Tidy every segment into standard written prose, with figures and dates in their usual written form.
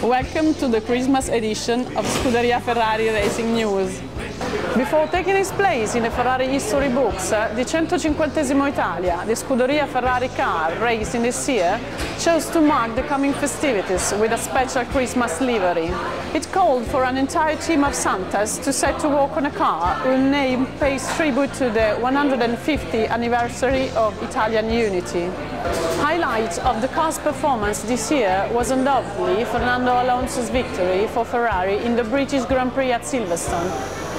Welcome to the Christmas edition of Scuderia Ferrari Racing News. Before taking its place in the Ferrari history books, the 150esimo Italia, the Scuderia Ferrari car racing this year, chose to mark the coming festivities with a special Christmas livery. It called for an entire team of Santas to set to work on a car whose name pays tribute to the 150th anniversary of Italian unity. Highlight of the car's performance this year was undoubtedly Fernando Alonso's victory for Ferrari in the British Grand Prix at Silverstone,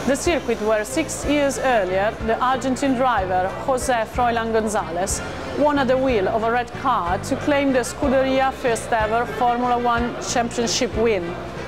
the circuit where 6 years earlier the Argentine driver José Froilán González won at the wheel of a red car to claim the Scuderia first ever Formula One championship win.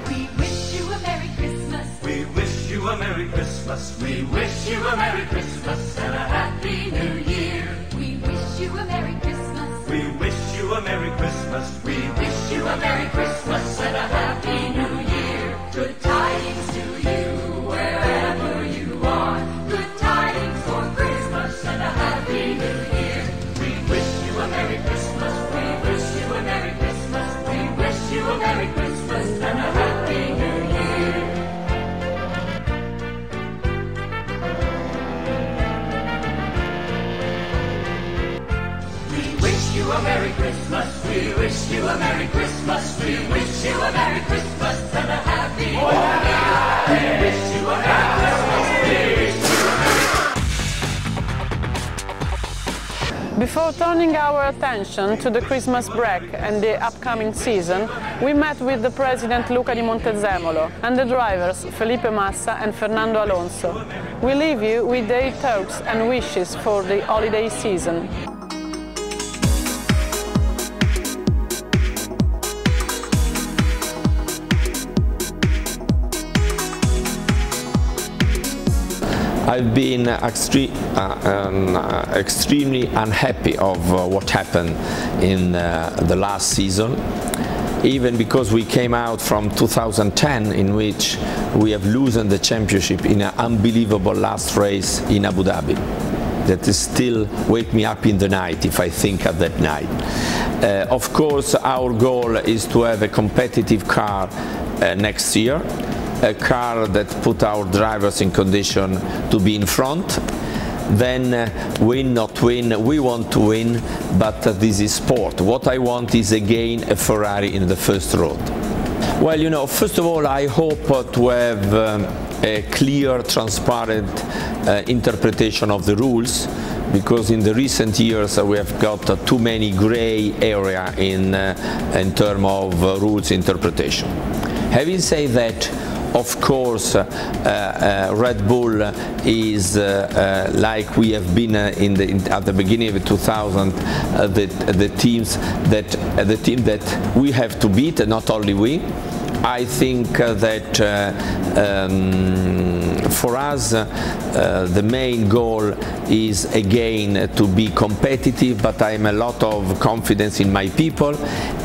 We wish you a Merry Christmas. We wish you a Merry Christmas. We wish you a Merry Christmas and a Happy New Year. We wish you a Merry Christmas. We wish you a Merry Christmas. We wish you a Merry Christmas and a Happy New Year. Good tidings to you wherever you are. Good tidings for Christmas and a Happy New Year. We wish you a Merry Christmas. We wish you a Merry Christmas. We wish you a Merry Christmas and a Happy New Year. We wish you a Merry Christmas. We wish you a Merry Christmas. We wish you a Merry Christmas and a Happy New Year. We wish you a Merry Christmas. We wish you a Merry Before turning our attention to the Christmas break and the upcoming season, we met with the President Luca di Montezemolo and the drivers Felipe Massa and Fernando Alonso. We leave you with their talks and wishes for the holiday season. I've been extremely unhappy of what happened in the last season, even because we came out from 2010 in which we have lost the championship in an unbelievable last race in Abu Dhabi. That is still wake me up in the night if I think of that night. Of course, our goal is to have a competitive car next year. A car that put our drivers in condition to be in front. Then win, not win, we want to win, but this is sport. What I want is again a Ferrari in the first row. Well, you know, first of all, I hope to have a clear, transparent interpretation of the rules, because in the recent years we have got too many grey area in terms of rules interpretation. Having said that, of course, Red Bull is like we have been at the beginning of 2000, the team that we have to beat, not only we. I think that for us the main goal is again to be competitive, but I have a lot of confidence in my people,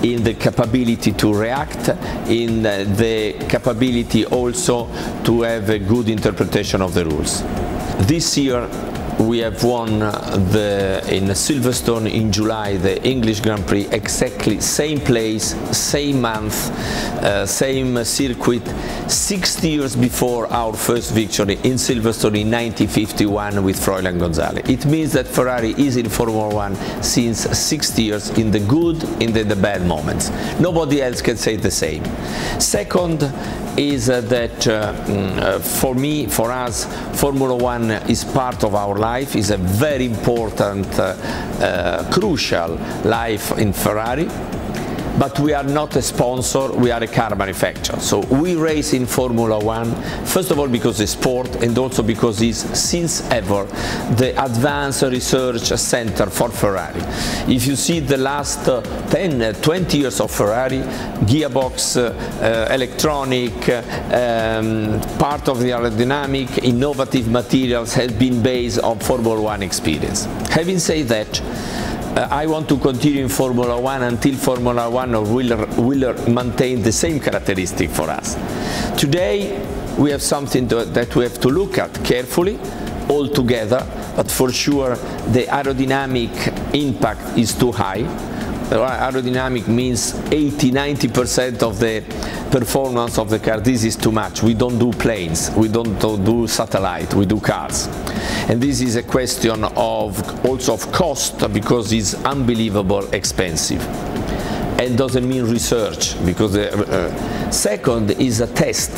in the capability to react, in the capability also to have a good interpretation of the rules. This year we have won in Silverstone in July the English Grand Prix, exactly same place, same month, same circuit, 60 years before our first victory in Silverstone in 1951 with Froilán González. It means that Ferrari is in Formula One since 60 years, in the good and in the bad moments. Nobody else can say the same. Second is that for me, for us, Formula One is part of our life, is a very important, crucial life in Ferrari. But we are not a sponsor, we are a car manufacturer. So we race in Formula One, first of all because it's sport, and also because it's, since ever, the advanced research center for Ferrari. If you see the last 10, 20 years of Ferrari, gearbox, electronic, part of the aerodynamic, innovative materials have been based on Formula One experience. Having said that, I want to continue in Formula One until Formula One will maintain the same characteristic for us. Today we have something that we have to look at carefully, all together, but for sure the aerodynamic impact is too high. Aerodynamic means 80–90% of the performance of the car, this is too much. We don't do planes, we don't do satellite, we do cars. And this is a question of also of cost, because it's unbelievable expensive. And doesn't mean research, because second is a test.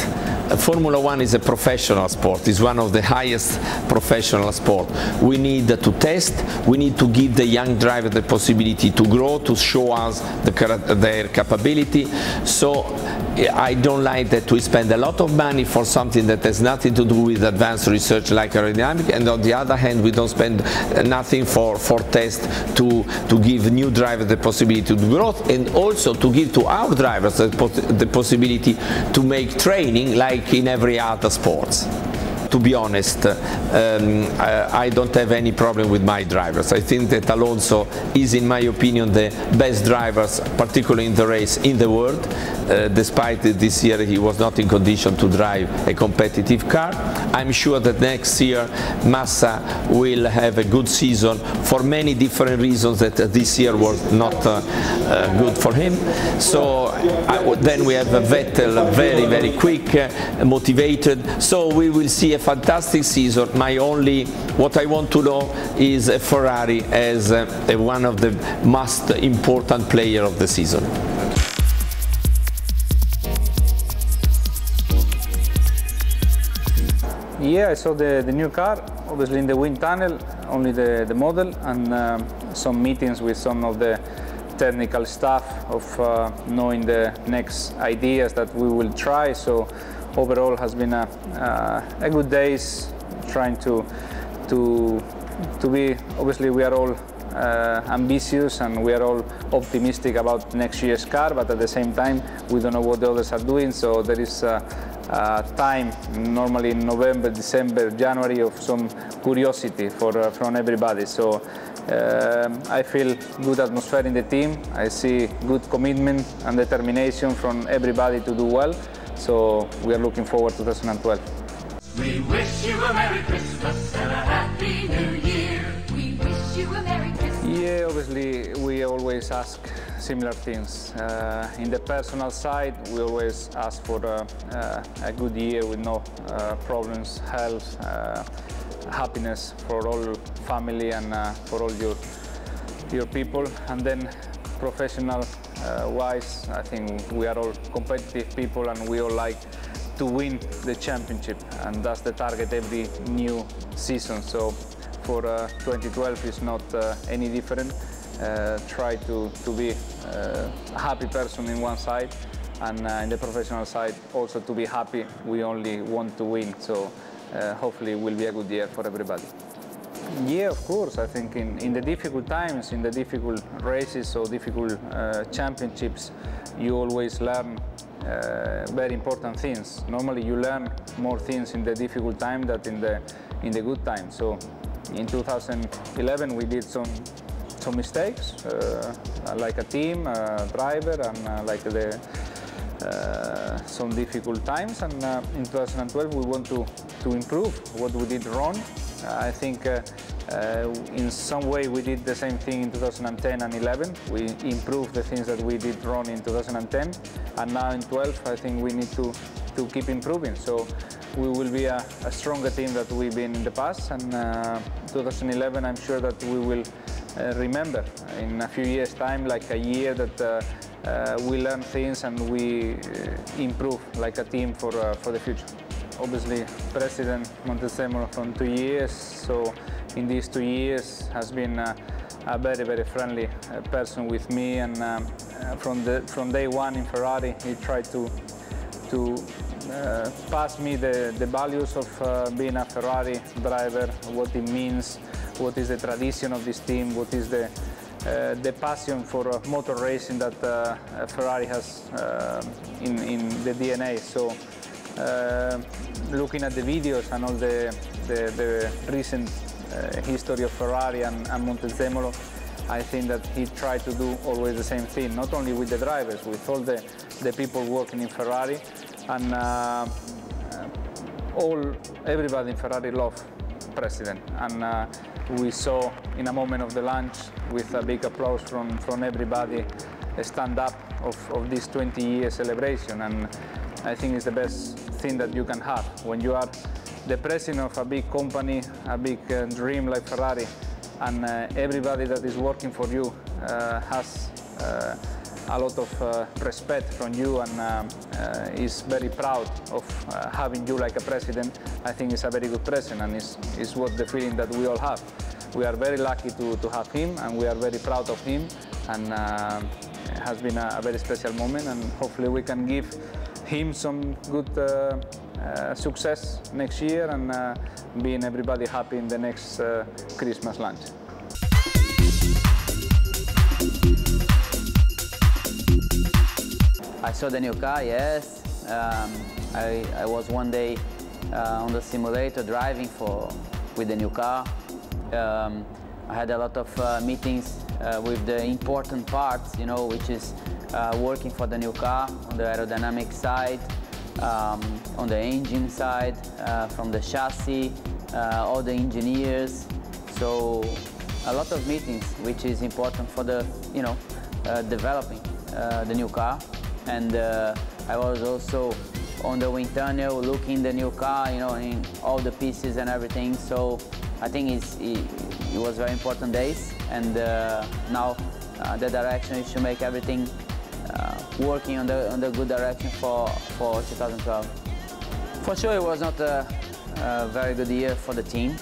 Formula One is a professional sport, it's one of the highest professional sports. We need to test, we need to give the young driver the possibility to grow, to show us their capability. So I don't like that we spend a lot of money for something that has nothing to do with advanced research like aerodynamics, and on the other hand we don't spend nothing for tests to give new drivers the possibility to growth, and also to give to our drivers the possibility to make training like in every other sports. To be honest, I don't have any problem with my drivers. I think that Alonso is, in my opinion, the best driver, particularly in the race, in the world. Despite this year he was not in condition to drive a competitive car. I'm sure that next year Massa will have a good season for many different reasons that this year was not good for him. So then we have Vettel, very, very quick, motivated. So we will see a fantastic season. What I want to know is Ferrari as one of the most important players of the season. Yeah, I saw the new car, obviously in the wind tunnel, only the model, and some meetings with some of the technical staff of knowing the next ideas that we will try. So overall has been a good days, trying to be, obviously we are all ambitious and we are all optimistic about next year's car, but at the same time we don't know what the others are doing, so there is time, normally in November, December, January, of some curiosity from everybody. So I feel good atmosphere in the team. I see good commitment and determination from everybody to do well. So we are looking forward to 2012. We wish you a Merry Christmas and a Happy New Year. We wish you a Merry Christmas. Yeah, obviously we always ask similar things. In the personal side, we always ask for a good year with no problems, health, happiness for all family and for all your people. And then professional wise, I think we are all competitive people and we all like to win the championship, and that's the target every new season. So for 2012 is not any different. Try to be a happy person in one side, and in the professional side also to be happy. We only want to win, so hopefully it will be a good year for everybody. Yeah, of course. I think in the difficult times, in the difficult races or difficult championships, you always learn very important things. Normally you learn more things in the difficult time than in the good time. So in 2011 we did some mistakes, like a team, driver, and like some difficult times. And in 2012 we want to improve what we did wrong. I think in some way we did the same thing in 2010 and 11. We improved the things that we did wrong in 2010, and now in 12 I think we need to keep improving. So we will be a stronger team than we've been in the past, and 2011 I'm sure that we will remember in a few years' time like a year that we learn things and we improve like a team for the future. Obviously, President Montezemolo from 2 years, so in these 2 years has been a very, very friendly person with me, and from day one in Ferrari he tried to pass me the values of being a Ferrari driver, what it means, what is the tradition of this team, what is the passion for motor racing that Ferrari has in the DNA. So looking at the videos and all the recent history of Ferrari and Montezemolo, I think that he tried to do always the same thing, not only with the drivers, with all the people working in Ferrari, and everybody in Ferrari loved President. And we saw in a moment of the lunch, with a big applause from everybody, stand-up of this 20-year celebration, and I think it's the best thing that you can have. When you are the president of a big company, a big dream like Ferrari, and everybody that is working for you has a lot of respect from you and is very proud of having you like a president. I think it's a very good president, and it's what the feeling that we all have. We are very lucky to have him, and we are very proud of him, and it has been a very special moment, and hopefully we can give him some good success next year and being everybody happy in the next Christmas lunch. I saw the new car, yes. I was one day on the simulator driving with the new car. I had a lot of meetings with the important parts, you know, which is working for the new car on the aerodynamic side, on the engine side, from the chassis, all the engineers. So a lot of meetings, which is important for the, you know, developing the new car. And I was also on the wind tunnel looking the new car, you know, in all the pieces and everything. So I think it was very important days, and now the direction is to make everything working on the good direction for 2012. For sure, it was not a very good year for the team,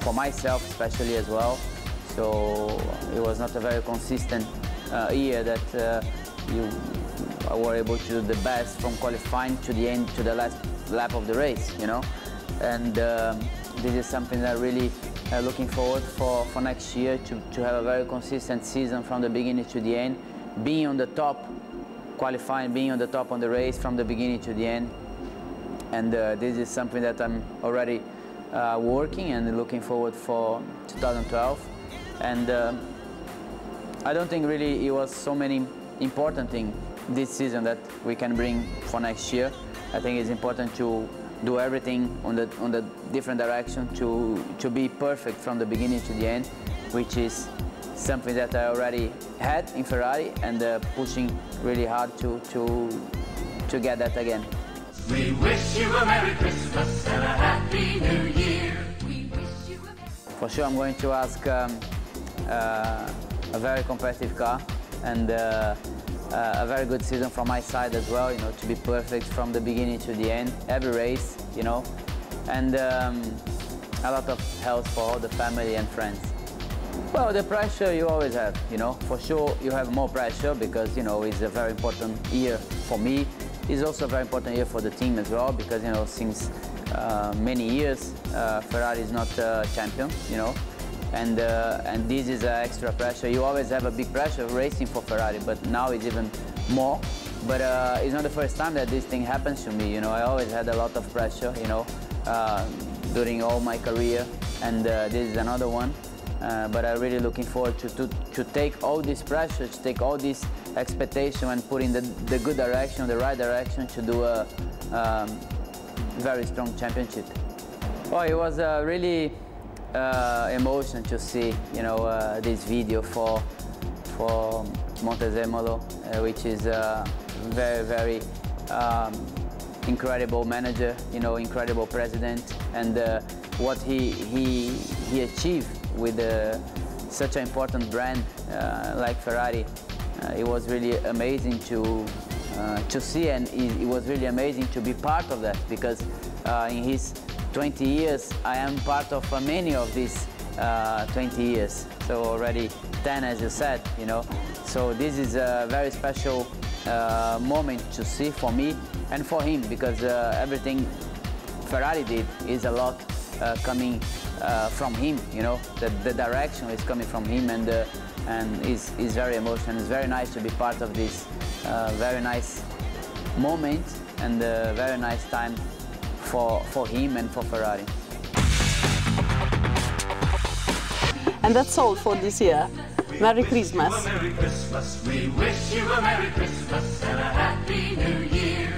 for myself especially as well. So it was not a very consistent year that you were able to do the best from qualifying to the end, to the last lap of the race, you know. And this is something that really looking forward for next year, to have a very consistent season from the beginning to the end, being on the top, qualifying, being on the top on the race from the beginning to the end. And this is something that I'm already working and looking forward for 2012. And I don't think really it was so many important things this season that we can bring for next year. I think it's important to do everything on the different direction to be perfect from the beginning to the end, which is something that I already had in Ferrari, and pushing really hard to get that again. We wish you a Merry Christmas and a Happy New Year. We wish you For sure I'm going to ask a very competitive car, and a very good season from my side as well, you know, to be perfect from the beginning to the end, every race, you know, and a lot of health for all the family and friends. Well, the pressure you always have, you know, for sure you have more pressure because, you know, it's a very important year for me. It's also a very important year for the team as well because, you know, since many years Ferrari is not champion, you know, and this is extra pressure. You always have a big pressure racing for Ferrari, but now it's even more. But it's not the first time that this thing happens to me, you know. I always had a lot of pressure, you know, during all my career, and this is another one. But I'm really looking forward to take all this pressure, to take all this expectation and put in the good direction, the right direction to do a very strong championship. Well, it was really emotion to see, you know, this video for Montezemolo, which is a very incredible manager, you know, incredible president, and what he achieved with such an important brand like Ferrari. It was really amazing to see, and it was really amazing to be part of that, because in his 20 years I am part of many of these 20 years, so already 10, as you said, you know. So this is a very special moment to see for me and for him, because everything Ferrari did is a lot coming from him, you know. The direction is coming from him, and is very emotional. It's very nice to be part of this very nice moment and a very nice time for him and for Ferrari. And that's all for this year. Merry Christmas. Merry Christmas. We wish you a Merry Christmas and a Happy New Year.